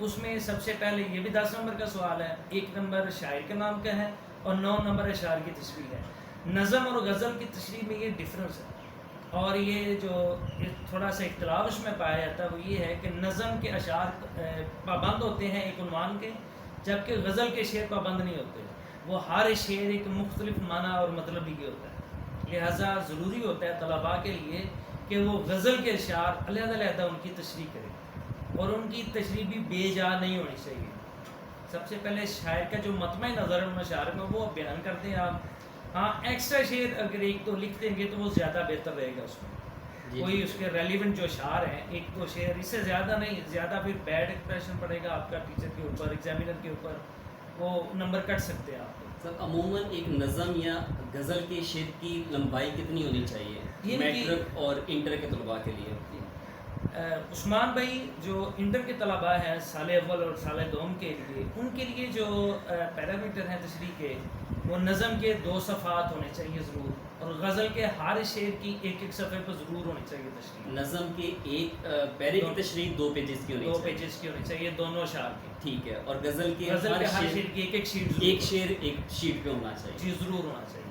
اس میں سب سے پہلے یہ بھی 10 نمبر کا سوال ہے، 1 نمبر شاعر کے نام کا ہے اور 9 نمبر اشعار کی تشریح ہے۔ نظم اور غزل کی تشریح میں یہ ڈفرینس ہے، اور یہ جو تھوڑا سا اختلاف اس میں پایا جاتا ہے وہ یہ ہے کہ نظم کے اشعار پابند ہوتے ہیں ایک عنوان کے، جبکہ غزل کے شعر پابند نہیں ہوتے، وہ ہر شعر ایک مختلف معنی اور مطلب بھی ہوتا ہے، لہٰذا ضروری ہوتا ہے طلباء کے لیے کہ وہ غزل کے اشعار علیحدہ علیحدہ ان کی تشریح کریں، اور ان کی تشریح بھی بے جا نہیں ہونی چاہیے۔ سب سے پہلے شاعر کا جو مطمع نظر ہے ان اشعار میں وہ بیان کرتے ہیں آپ، ہاں ایکسٹرا شعر اگر ایک تو لکھ دیں گے تو وہ زیادہ بہتر رہے گا، اس میں کوئی اس کے ریلیونٹ جو اشعار ہیں ایک تو شعر، اس سے زیادہ نہیں، زیادہ پھر بیڈ ایکسپریشن پڑے گا آپ کا ٹیچر کے اوپر، ایگزامینر کے اوپر، وہ نمبر کٹ سکتے ہیں آپ کو۔ سر عموماً ایک نظم یا غزل کے شعر کی لمبائی کتنی ہونی چاہیے میٹرک اور انٹر کے طلباء کے لیے؟ عثمان بھائی جو انٹر کے طلباء ہیں سال اول اور سال دوم کے لیے، ان کے لیے جو پیرامیٹر ہیں تشریح کے، وہ نظم کے 2 صفحات ہونے چاہیے ضرور، اور غزل کے ہر شعر کی ایک صفحے پر ضرور ہونی چاہیے تشریح۔ نظم کے ایک پیرے کی تشریح 2 پیجز کی ہونی چاہیے، 2 پیجز کی ہونی چاہیے دونوں اشعار کی، ٹھیک ہے، اور غزل کے ہر شعر کی ایک شیٹ، ایک شعر ایک شیٹ پہ ہونا چاہیے، جی ضرور ہونا چاہیے۔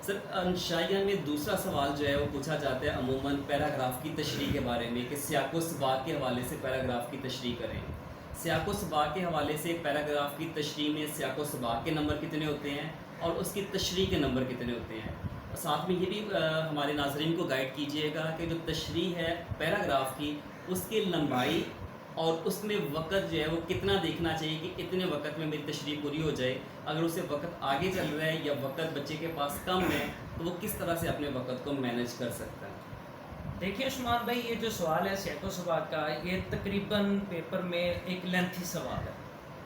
سر شائعہ میں دوسرا سوال جو ہے وہ پوچھا جاتا ہے عموماً پیراگراف کی تشریح کے بارے میں کہ سیاق و سباق کے حوالے سے پیراگراف کی تشریح کریں۔ سیاق و سباق کے حوالے سے پیراگراف کی تشریح میں سیاق و سباق کے نمبر کتنے ہوتے ہیں اور اس کی تشریح کے نمبر کتنے ہوتے ہیں؟ اور ساتھ میں یہ بھی ہمارے ناظرین کو گائیڈ کیجیے گا کہ جو تشریح ہے پیراگراف کی، اس کی لمبائی اور اس میں وقت جو ہے وہ کتنا دیکھنا چاہیے کہ اتنے وقت میں میری تشریح پوری ہو جائے۔ اگر اسے وقت آگے چل رہا ہے یا وقت بچے کے پاس کم ہے تو وہ کس طرح سے اپنے وقت کو مینیج کر سکتا ہے؟ دیکھیے عثمان بھائی، یہ جو سوال ہے سیاق و سباق کا، یہ تقریباً پیپر میں ایک لینتھی سوال ہے،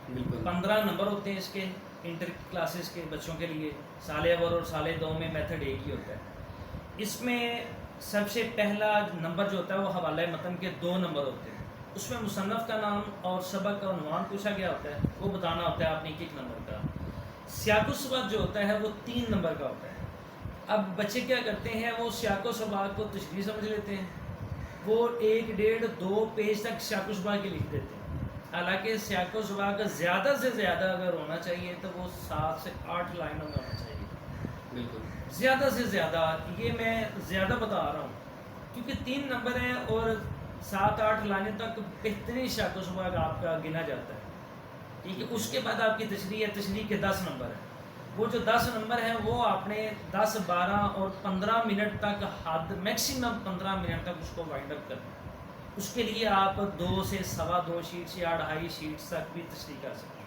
بالکل 15 نمبر ہوتے ہیں اس کے، انٹر کلاسز کے بچوں کے لیے، سال اول اور سال دوم میں میتھڈ ایک ہی ہوتا ہے۔ اس میں سب سے پہلا نمبر جو ہوتا ہے وہ حوالہ متن کے 2 نمبر ہوتے ہیں، اس میں مصنف کا نام اور سبق کا عنوان پوچھا گیا ہوتا ہے، وہ بتانا ہوتا ہے آپ نے 1 نمبر کا۔ سیاق و سباق جو ہوتا ہے وہ 3 نمبر کا ہوتا ہے۔ اب بچے کیا کرتے ہیں، وہ سیاق و سباق کو تشریح سمجھ لیتے ہیں، وہ 1 1.5 2 پیج تک سیاق و سباق کے لکھ دیتے ہیں، حالانکہ سیاق و سباق زیادہ سے زیادہ اگر ہونا چاہیے تو وہ 7 سے 8 لائنوں میں ہونا چاہیے، بالکل زیادہ سے زیادہ۔ یہ میں زیادہ بتا رہا ہوں کیونکہ 3 نمبر ہیں اور 7 8 لائنیں تک بہترین سیاق و سباق آپ کا گنا جاتا ہے، ٹھیک ہے۔ اس کے بعد آپ کی تشریح ہے، تشریح کے 10 نمبر ہیں، وہ جو 10 نمبر ہیں وہ آپ نے 10 12 اور 15 منٹ تک، حد میکسیمم 15 منٹ تک اس کو وائنڈ اپ کرنا ہے۔ اس کے لیے آپ 2 سے 2.25 شیٹس یا 2.5 شیٹس تک بھی تشریح کر سکتے ہیں۔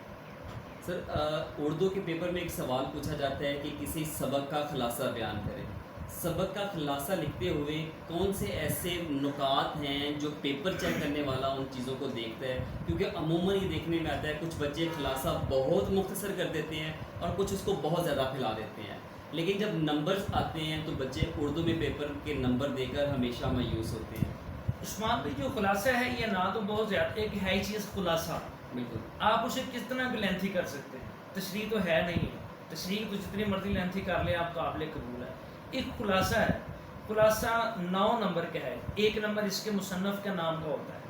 سر اردو کے پیپر میں ایک سوال پوچھا جاتا ہے کہ کسی سبق کا خلاصہ بیان کریں۔ سبق کا خلاصہ لکھتے ہوئے کون سے ایسے نکات ہیں جو پیپر چیک کرنے والا ان چیزوں کو دیکھتا ہے؟ کیونکہ عموماً یہ دیکھنے میں آتا ہے کچھ بچے خلاصہ بہت مختصر کر دیتے ہیں اور کچھ اس کو بہت زیادہ پھیلا دیتے ہیں، لیکن جب نمبرز آتے ہیں تو بچے اردو میں پیپر کے نمبر دے کر ہمیشہ مایوس ہوتے ہیں۔ عثمان بھائی جو خلاصہ ہے یہ نہ تو بہت زیادہ، ایک ہے چیز خلاصہ، بالکل آپ اسے کس طرح بھی لینتھی کر سکتے ہیں، تشریح تو ہے نہیں ہے، تشریح تو جتنی مرضی لینتھی کر لیں آپ قابل قبول ہے۔ ایک خلاصہ ہے، خلاصہ 9 نمبر کا ہے، 1 نمبر اس کے مصنف کا نام کا ہوتا ہے،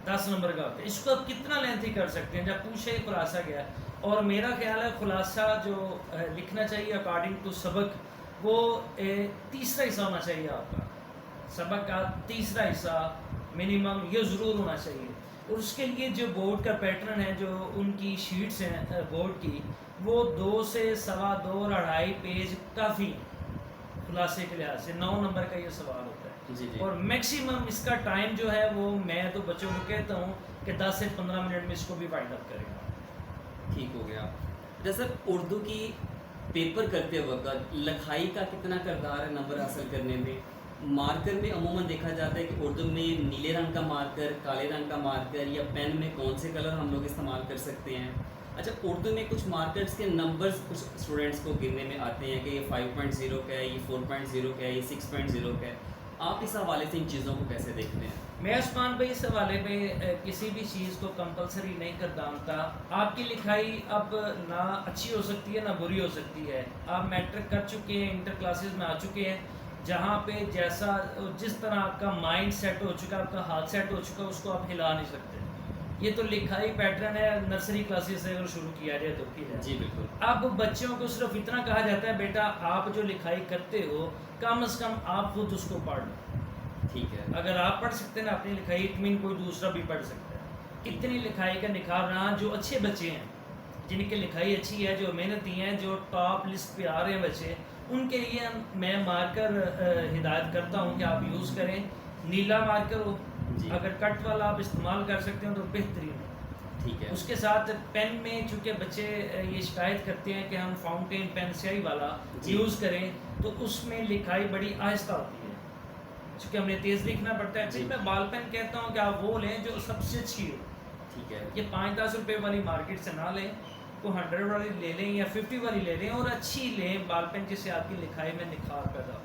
10 نمبر کا ہوتا ہے، اس کو آپ کتنا لینتھی کر سکتے ہیں جب پوچھے خلاصہ کیا ہے۔ اور میرا خیال ہے خلاصہ جو لکھنا چاہیے اکارڈنگ ٹو سبق، وہ تیسرا حصہ ہونا چاہیے آپ کا، سبق کا تیسرا حصہ منیمم یہ ضرور ہونا چاہیے۔ اور اس کے لیے جو بورڈ کا پیٹرن ہے، جو ان کی شیٹس ہیں بورڈ کی، وہ 2 سے 2.25 اور 2.5 پیج کافی خلاصے کے لحاظ سے 9 نمبر کا یہ سوال ہوتا ہے۔ جی اور میکسیمم اس کا ٹائم جو ہے وہ میں تو بچوں کو کہتا ہوں کہ 10 سے 15 منٹ میں اس کو بھی وائنڈ اپ کرے گا۔ ٹھیک ہو گیا۔ جیسے اردو کی پیپر کرتے وقت لکھائی کا کتنا کردار ہے نمبر حاصل کرنے میں؟ مارکر میں عموماً دیکھا جاتا ہے کہ اردو میں نیلے رنگ کا مارکر، کالے رنگ کا مارکر یا پین میں کون سے کلر ہم لوگ استعمال کر سکتے ہیں؟ اچھا، اردو میں کچھ مارکرز کے نمبرز کچھ اسٹوڈنٹس کو گرنے میں آتے ہیں کہ یہ 5.0 کا ہے، یہ 4.0 کا ہے، یہ 6.0 کا ہے، آپ اس حوالے سے ان چیزوں کو کیسے دیکھتے ہیں؟ میں عثمان بھائی اس حوالے میں کسی بھی چیز کو کمپلسری نہیں کردامتا۔ آپ کی لکھائی اب نہ اچھی ہو سکتی ہے نہ بری ہو سکتی ہے، آپ میٹرک کر چکے ہیں، انٹر کلاسز میں آ چکے ہیں، جہاں پہ جس طرح آپ کا مائنڈ سیٹ ہو چکا، آپ کا ہاتھ سیٹ ہو چکا، اس کو آپ ہلا نہیں سکتے۔ یہ تو لکھائی پیٹرن ہے نرسری کلاسز سے اگر شروع کیا جائے تو کی جائے. جی بالکل. اب بچوں کو صرف اتنا کہا جاتا ہے بیٹا آپ جو لکھائی کرتے ہو کم از کم آپ خود اس کو پڑھ لو. ٹھیک ہے. اگر آپ پڑھ سکتے ہیں نا اپنی لکھائی اطمین کوئی دوسرا بھی پڑھ سکتا ہے. اتنی لکھائی کا نکھار رہا جو اچھے بچے ہیں جن کی لکھائی اچھی ہے جو محنتی ہیں جو ٹاپ لسٹ پہ آ رہے ہیں بچے ان کے لیے میں مارکر ہدایت کرتا ہوں کہ آپ یوز کریں. نیلا مارکر ہو جی. اگر کٹ والا آپ استعمال کر سکتے ہیں تو بہترین ہے. ٹھیک ہے. اس کے ساتھ پین میں چونکہ بچے یہ شکایت کرتے ہیں کہ ہم فاؤنٹین پین سیاہی والا جی. یوز کریں تو اس میں لکھائی بڑی آہستہ ہوتی ہے چونکہ ہمیں تیز لکھنا پڑتا ہے. جی. پھر میں بال پین کہتا ہوں کہ آپ وہ لیں جو سب سے اچھی ہو. ٹھیک ہے. یہ 5-10 روپے والی مارکیٹ سے نہ لیں تو 100 والی لے لیں یا 50 والی لے لیں اور اچھی لیں بال پین جس سے آپ کی لکھائی میں نکھار پیدا ہو.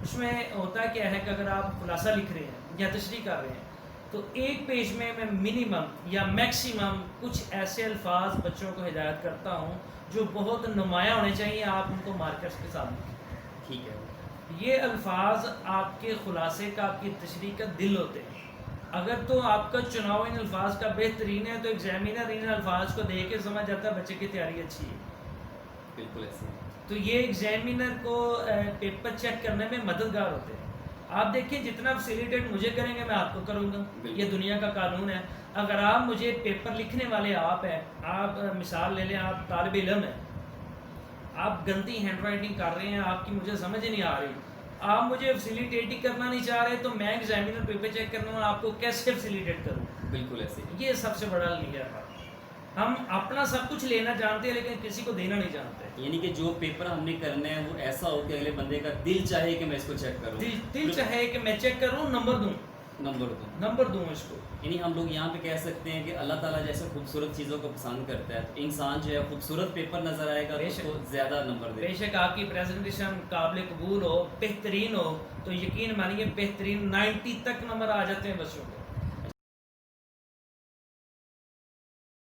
اس میں ہوتا کیا ہے کہ اگر آپ خلاصہ لکھ رہے ہیں یا تشریح کر رہے ہیں تو ایک پیج میں منیمم یا میکسیمم کچھ ایسے الفاظ بچوں کو ہدایت کرتا ہوں جو بہت نمایاں ہونے چاہیے. آپ ان کو مارکرز کے ساتھ لکھیں. ٹھیک ہے. یہ الفاظ آپ کے خلاصے کا آپ کی تشریح کا دل ہوتے ہیں. اگر تو آپ کا چناؤ ان الفاظ کا بہترین ہے تو ایگزامینر ان الفاظ کو دیکھ کے سمجھ جاتا ہے بچے کی تیاری اچھی ہے. بالکل ایسے. تو یہ ایگزامینر کو پیپر چیک کرنے میں مددگار ہوتے ہیں. آپ دیکھیں جتنا فیسیلیٹیٹ مجھے کریں گے میں آپ کو کروں گا. یہ دنیا کا قانون ہے. اگر آپ مجھے پیپر لکھنے والے آپ ہیں آپ مثال لے لیں آپ طالب علم ہیں آپ گندی ہینڈ رائٹنگ کر رہے ہیں آپ کی مجھے سمجھ نہیں آ رہی آپ مجھے فیسیلیٹیٹ ہی کرنا نہیں چاہ رہے تو میں ایگزامینر پیپر چیک کرنا ہوں آپ کو کیسے فیسیلیٹیٹ کروں. بالکل ایسے. یہ سب سے بڑا لیڈر ہے. ہم اپنا سب کچھ لینا جانتے ہیں لیکن کسی کو دینا نہیں جانتے. یعنی کہ جو پیپر ہم نے کرنا ہے وہ ایسا ہو کہ اگلے بندے کا دل چاہے کہ میں اس کو چیک کروں. دل چاہے کہ میں چیک کروں نمبر دوں اس کو. یعنی ہم لوگ یہاں پہ کہہ سکتے ہیں کہ اللہ تعالیٰ جیسے خوبصورت چیزوں کو پسند کرتا ہے تو انسان جو ہے خوبصورت پیپر نظر آئے گا تو اس کو زیادہ نمبر دے. بے شک آپ کی پریزنٹیشن قابل قبول ہو بہترین ہو تو یقین مانیے بہترین 90 تک نمبر آ جاتے ہیں بچوں کو.